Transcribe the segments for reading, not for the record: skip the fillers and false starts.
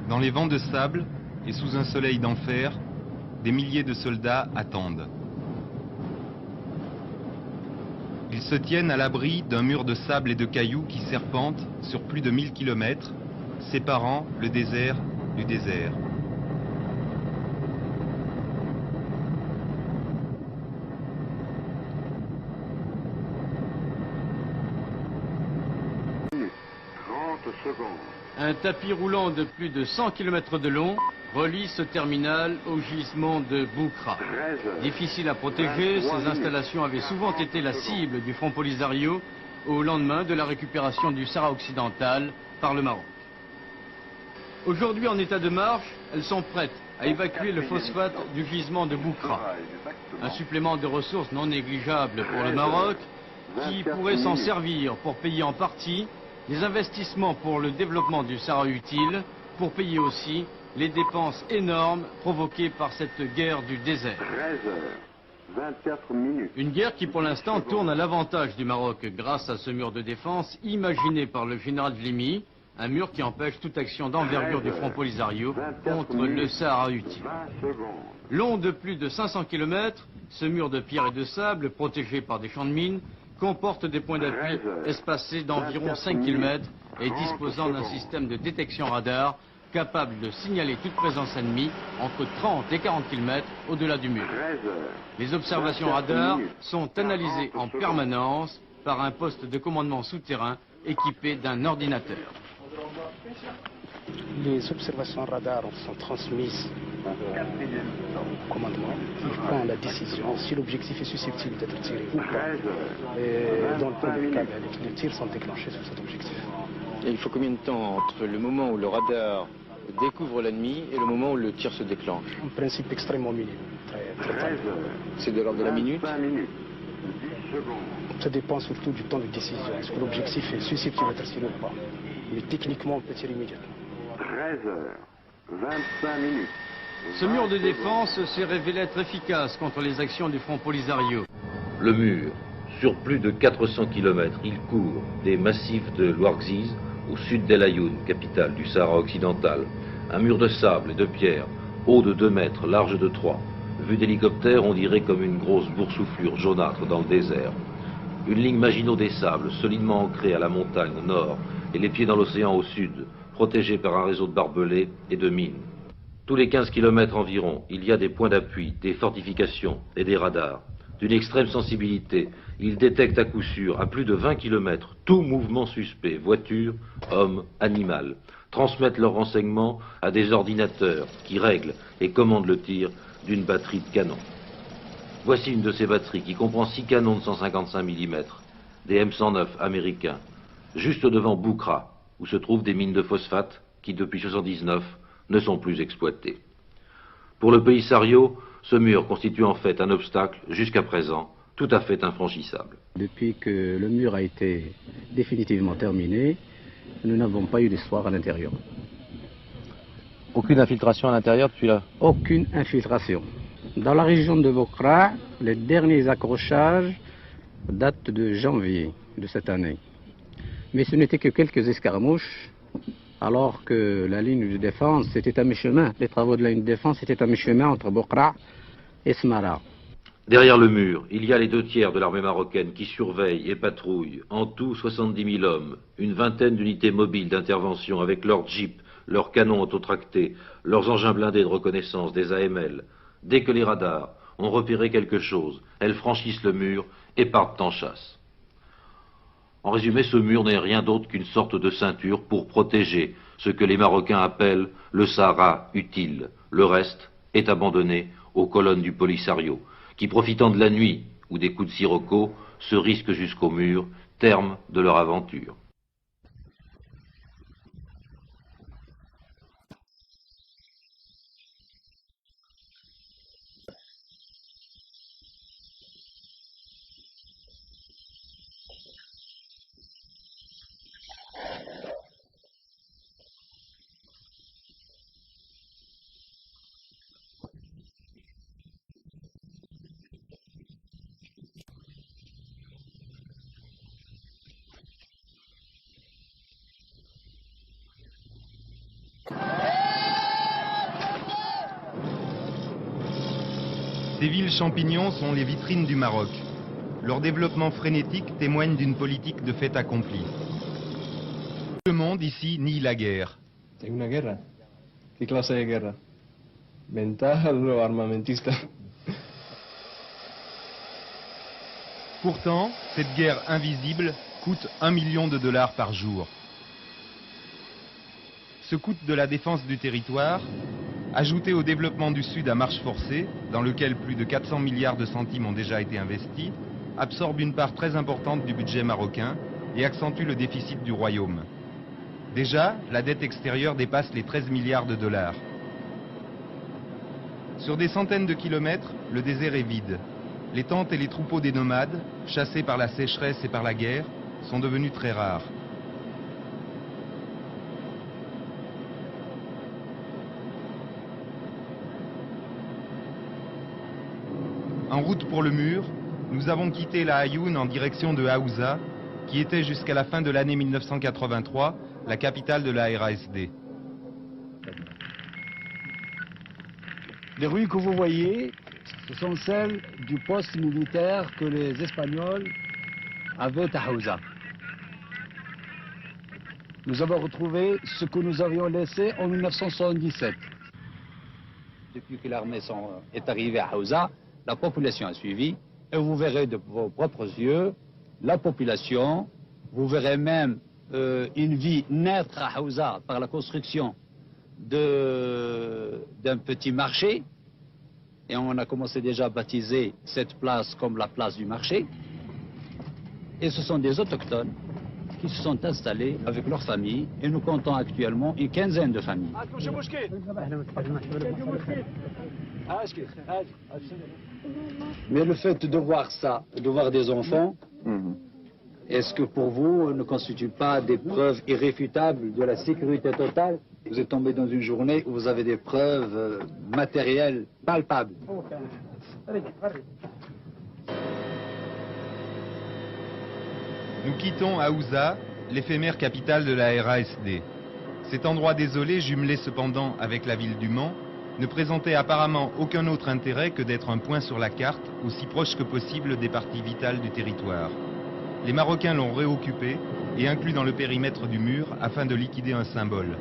Dans les vents de sable et sous un soleil d'enfer, des milliers de soldats attendent. Ils se tiennent à l'abri d'un mur de sable et de cailloux qui serpente sur plus de 1000 kilomètres, séparant le désert du désert. Un tapis roulant de plus de 100 km de long relie ce terminal au gisement de Boukra. Difficile à protéger, ces installations avaient souvent été la cible du Front Polisario au lendemain de la récupération du Sahara occidental par le Maroc. Aujourd'hui en état de marche, elles sont prêtes à évacuer le phosphate du gisement de Boukra. Un supplément de ressources non négligeable pour le Maroc qui pourrait s'en servir pour payer en partie des investissements pour le développement du Sahara utile, pour payer aussi les dépenses énormes provoquées par cette guerre du désert. 13h24. Une guerre qui pour l'instant tourne à l'avantage du Maroc grâce à ce mur de défense imaginé par le général Vlimi, un mur qui empêche toute action d'envergure du Front Polisario contre le Sahara utile. Long de plus de 500 km, ce mur de pierre et de sable protégé par des champs de mines comporte des points d'appui espacés d'environ 5 km et disposant d'un système de détection radar capable de signaler toute présence ennemie entre 30 et 40 km au-delà du mur. Les observations radar sont analysées en permanence par un poste de commandement souterrain équipé d'un ordinateur. Les observations radar sont transmises au commandement qui prend la décision si l'objectif est susceptible d'être tiré ou pas. Et dans le premier cas, les tirs sont déclenchés sur cet objectif. Et il faut combien de temps entre le moment où le radar découvre l'ennemi et le moment où le tir se déclenche? En principe extrêmement minime. Très C'est de l'ordre de la minute? Ça dépend surtout du temps de décision. Est-ce que l'objectif est susceptible d'être tiré ou pas? Mais techniquement, on peut tirer immédiatement. 13h25. Ce mur de défense s'est révélé être efficace contre les actions du Front Polisario. Le mur, sur plus de 400 km, il court des massifs de l'Ouargziz au sud d'El Ayoun, capitale du Sahara occidental. Un mur de sable et de pierre, haut de 2 mètres, large de 3. Vu d'hélicoptère, on dirait comme une grosse boursouflure jaunâtre dans le désert. Une ligne Maginot des sables, solidement ancrée à la montagne au nord et les pieds dans l'océan au sud, protégée par un réseau de barbelés et de mines. Tous les 15 km environ, il y a des points d'appui, des fortifications et des radars. D'une extrême sensibilité, ils détectent à coup sûr, à plus de 20 km, tout mouvement suspect, voiture, homme, animal, transmettent leurs renseignements à des ordinateurs qui règlent et commandent le tir d'une batterie de canons. Voici une de ces batteries qui comprend 6 canons de 155 mm, des M109 américains, juste devant Boukra, où se trouvent des mines de phosphate qui, depuis 1979, ne sont plus exploitées. Pour le Polisario, ce mur constitue en fait un obstacle, jusqu'à présent, tout à fait infranchissable. Depuis que le mur a été définitivement terminé, nous n'avons pas eu d'histoire à l'intérieur. Aucune infiltration à l'intérieur depuis là? Aucune infiltration. Dans la région de Boukra, les derniers accrochages datent de janvier de cette année. Mais ce n'était que quelques escarmouches, alors que la ligne de défense était à mi-chemin. Les travaux de la ligne de défense étaient à mi-chemin entre Boukra et Smara. Derrière le mur, il y a les 2/3 de l'armée marocaine qui surveillent et patrouillent. En tout, 70 000 hommes, une vingtaine d'unités mobiles d'intervention avec leurs jeeps, leurs canons autotractés, leurs engins blindés de reconnaissance, des AML. Dès que les radars ont repéré quelque chose, elles franchissent le mur et partent en chasse. En résumé, ce mur n'est rien d'autre qu'une sorte de ceinture pour protéger ce que les Marocains appellent le Sahara utile. Le reste est abandonné aux colonnes du Polisario, qui, profitant de la nuit ou des coups de sirocco, se risquent jusqu'au mur, terme de leur aventure. Ces villes champignons sont les vitrines du Maroc. Leur développement frénétique témoigne d'une politique de fait accompli. Le monde ici nie la guerre. C'est une guerre. ¿Qué clase de guerra? ¿Mental o armamentista? Pourtant, cette guerre invisible coûte $1 million par jour. Ce coût de la défense du territoire, ajouté au développement du Sud à marche forcée, dans lequel plus de 400 milliards de centimes ont déjà été investis, absorbe une part très importante du budget marocain et accentue le déficit du royaume. Déjà, la dette extérieure dépasse les 13 milliards de dollars. Sur des centaines de kilomètres, le désert est vide. Les tentes et les troupeaux des nomades, chassés par la sécheresse et par la guerre, sont devenus très rares. En route pour le mur, nous avons quitté la Aïoun en direction de Haouza, qui était jusqu'à la fin de l'année 1983 la capitale de la RASD. Les rues que vous voyez, ce sont celles du poste militaire que les Espagnols avaient à Haouza. Nous avons retrouvé ce que nous avions laissé en 1977. Depuis que l'armée est arrivée à Haouza, la population a suivi, et vous verrez de vos propres yeux la population, vous verrez même une vie naître à Haouza par la construction d'un petit marché, et on a commencé déjà à baptiser cette place comme la place du marché, et ce sont des autochtones qui se sont installés avec leurs familles, et nous comptons actuellement une quinzaine de familles. Mais le fait de voir ça, de voir des enfants, est-ce que pour vous ne constitue pas des preuves irréfutables de la sécurité totale? Vous êtes tombé dans une journée où vous avez des preuves matérielles palpables. Nous quittons Haouza, l'éphémère capitale de la RASD. Cet endroit désolé, jumelé cependant avec la ville du Mans, ne présentait apparemment aucun autre intérêt que d'être un point sur la carte, aussi proche que possible des parties vitales du territoire. Les Marocains l'ont réoccupé et inclus dans le périmètre du mur afin de liquider un symbole.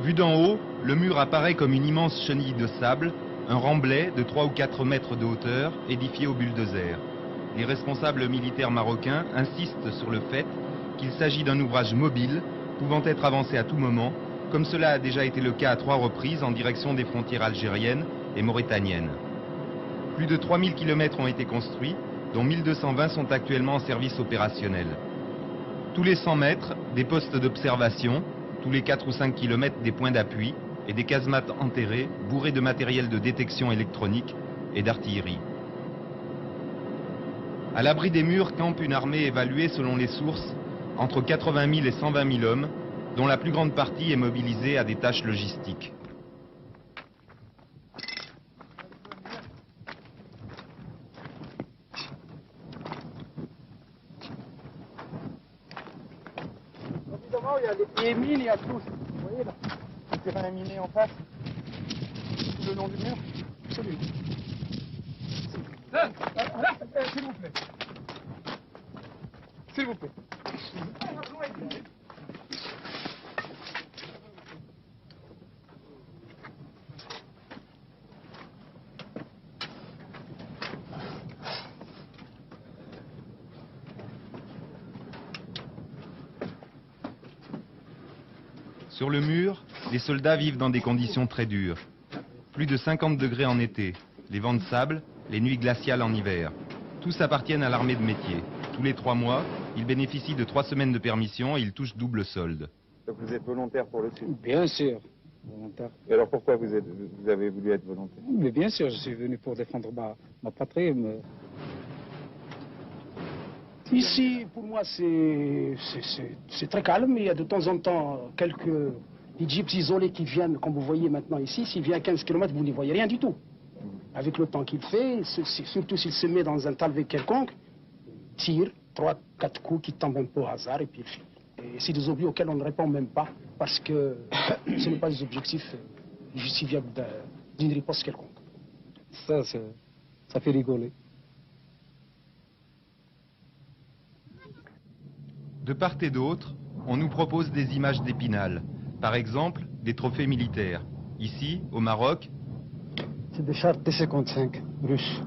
Vu d'en haut, le mur apparaît comme une immense chenille de sable, un remblai de 3 ou 4 mètres de hauteur édifié au bulldozer. Les responsables militaires marocains insistent sur le fait qu'il s'agit d'un ouvrage mobile, pouvant être avancé à tout moment, comme cela a déjà été le cas à 3 reprises en direction des frontières algériennes et mauritaniennes. Plus de 3000 km ont été construits, dont 1220 sont actuellement en service opérationnel. Tous les 100 mètres, des postes d'observation, tous les 4 ou 5 km des points d'appui et des casemates enterrées bourrées de matériel de détection électronique et d'artillerie. À l'abri des murs campe une armée évaluée selon les sources entre 80 000 et 120 000 hommes, dont la plus grande partie est mobilisée à des tâches logistiques. Évidemment, il y a les pieds mines, il y a tout. Vous voyez là, le terrain miné en face, tout le long du mur. Absolument. Là, s'il vous plaît. S'il vous plaît. Sur le mur, les soldats vivent dans des conditions très dures. Plus de 50 degrés en été, les vents de sable, les nuits glaciales en hiver. Tous appartiennent à l'armée de métier. Tous les 3 mois, ils bénéficient de 3 semaines de permission et ils touchent double solde. Donc vous êtes volontaire pour le Sud? Bien sûr, volontaire. Et alors pourquoi vous avez voulu être volontaire? Mais bien sûr, je suis venu pour défendre ma patrie. Ici, pour moi, c'est très calme. Il y a de temps en temps quelques jeeps isolés qui viennent, comme vous voyez maintenant ici. S'il vient à 15 km, vous n'y voyez rien du tout. Avec le temps qu'il fait, surtout s'il se met dans un talvé quelconque, tire 3-4 coups qui tombent un peu au hasard et puis il file. Et c'est des objets auxquels on ne répond même pas parce que ce n'est pas des objectifs justifiables d'une riposte quelconque. Ça fait rigoler. De part et d'autre, on nous propose des images d'Épinal. Par exemple, des trophées militaires. Ici, au Maroc, C'est des chars T-55 russes.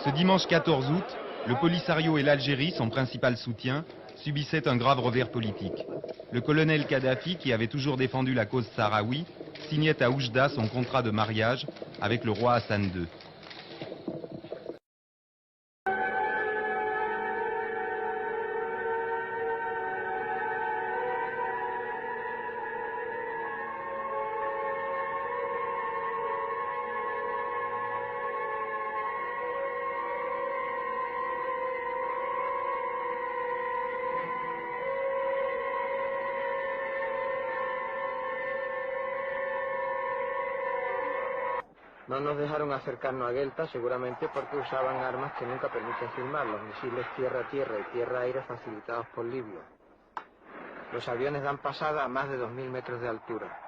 ce dimanche 14 août, le Polisario et l'Algérie, son principal soutien, subissaient un grave revers politique. Le colonel Kadhafi, qui avait toujours défendu la cause sahraoui, signait à Oujda son contrat de mariage avec le roi Hassan II. No nos dejaron acercarnos a Guelta, seguramente porque usaban armas que nunca permiten filmar, los misiles tierra-tierra y tierra-aire facilitados por Libia. Los aviones dan pasada a más de 2000 metros de altura.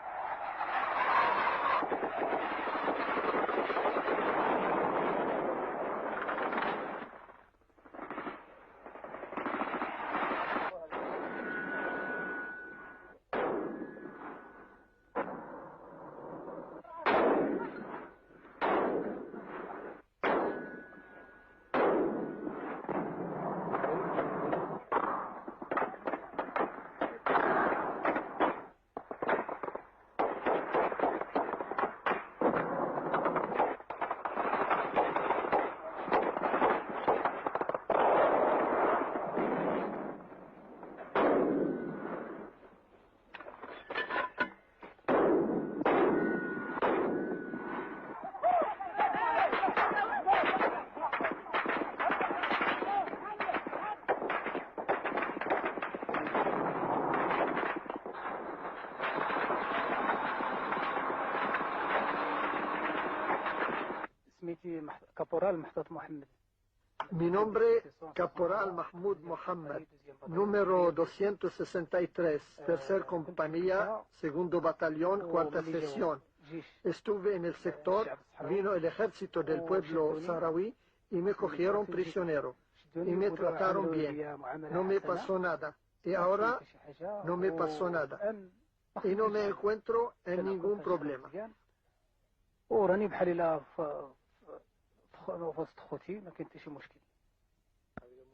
Mi nombre, Caporal Mahmoud Mohammed, número 263, tercer compañía, segundo batallón, cuarta sección. Estuve en el sector, vino el ejército del pueblo saharaui y me cogieron prisionero y me trataron bien. No me pasó nada y ahora no me pasó nada y no me encuentro en ningún problema.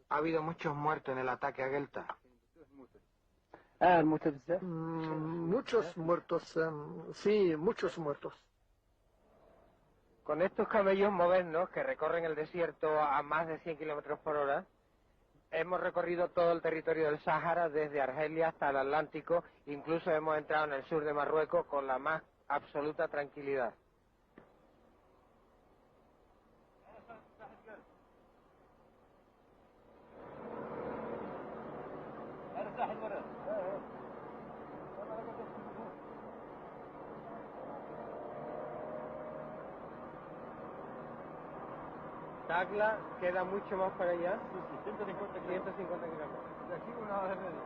Ha habido muchos muertos en el ataque a Guelta. Muchos muertos, sí, muchos muertos. Con estos camellos modernos que recorren el desierto a más de 100 kilómetros por hora, hemos recorrido todo el territorio del Sáhara, desde Argelia hasta el Atlántico, incluso hemos entrado en el sur de Marruecos con la más absoluta tranquilidad. Dagla queda mucho más para allá. Sí, 150 kilómetros. De aquí una hora y media.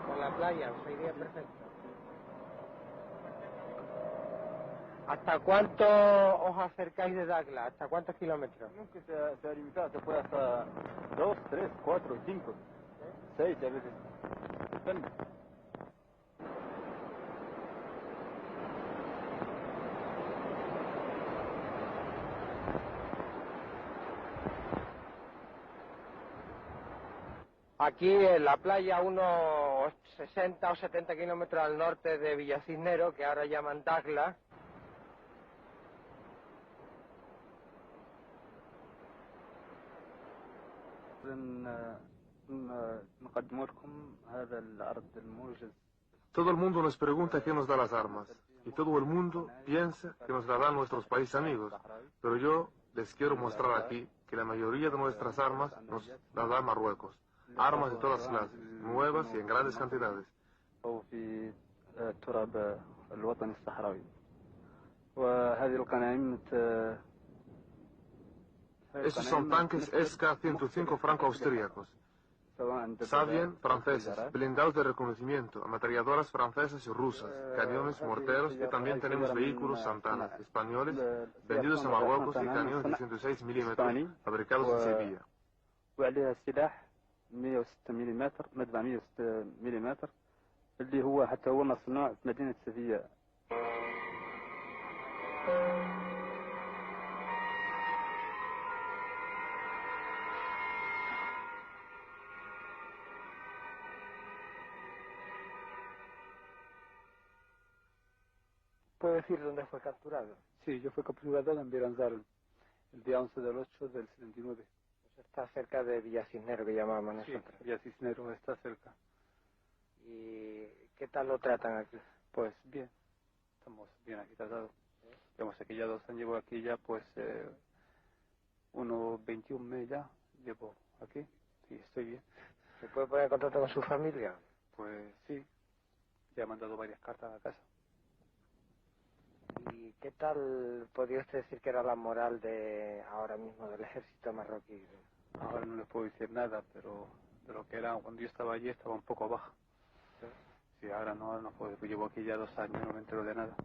Con la playa, se iría perfecto. ¿Hasta cuánto os acercáis de Dagla? ¿Hasta cuántos kilómetros? Nunca se ha limitado, se puede hasta 2, 3, 4, 5, 6 a veces. Depende. Aquí en la playa, unos 60 o 70 kilómetros al norte de Villacisnero, que ahora llaman Dagla. Todo el mundo nos pregunta quién nos da las armas, y todo el mundo piensa que nos las dan nuestros países amigos, pero yo les quiero mostrar aquí que la mayoría de nuestras armas nos las da Marruecos. Armas de todas clases, nuevas y en grandes cantidades. Estos son tanques SK-105 franco-austríacos. Sabien franceses, blindados de reconocimiento, ametralladoras francesas y rusas, cañones, morteros y también tenemos vehículos Santana españoles vendidos a Marruecos y cañones de 106 milímetros fabricados en Sevilla. وعليها سلاح 106 ملم مدفع 106 ملم اللي هو حتى هو مصنوع في مدينة سيفيا. ¿Puede decir dónde fue capturado? Sí, yo fui capturado en Viranzarun el día 11 del 8 del 79. Está cerca de Villa Cisnero, que llamábamos nosotros. Sí, Villa Cisnero está cerca. ¿Y qué tal lo tratan aquí? Pues bien, estamos bien aquí tratados. Digamos, aquí ya 2 años llevo aquí ya, pues, unos 21 meses ya llevo aquí. Sí, estoy bien. ¿Se puede poner en contacto con su familia? Pues sí, ya he mandado varias cartas a casa. ¿Y qué tal podría usted decir que era la moral de ahora mismo del ejército marroquí? Ahora no les puedo decir nada, pero de lo que era cuando yo estaba allí estaba un poco baja. Sí, ahora no puedo, llevo aquí ya 2 años, no me entero de nada.